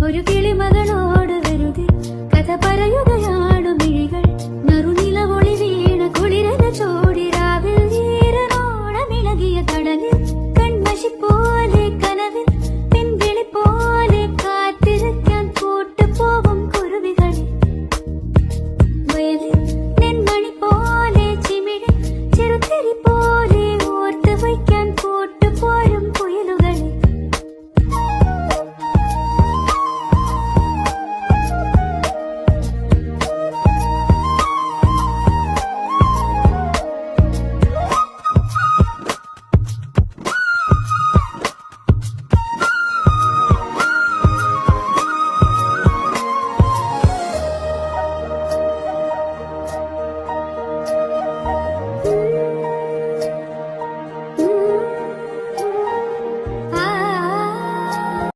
ഒരു കിളിമകളോട് വെറുതെ കഥ പറയുകയാണു മിഴികൾ. നറുനിലവൊളി വീണ കുളിരന ചോടിരാവിൽ ഈരനോളമിളകിയ കടലിൽ കൺമഷിപ്പോ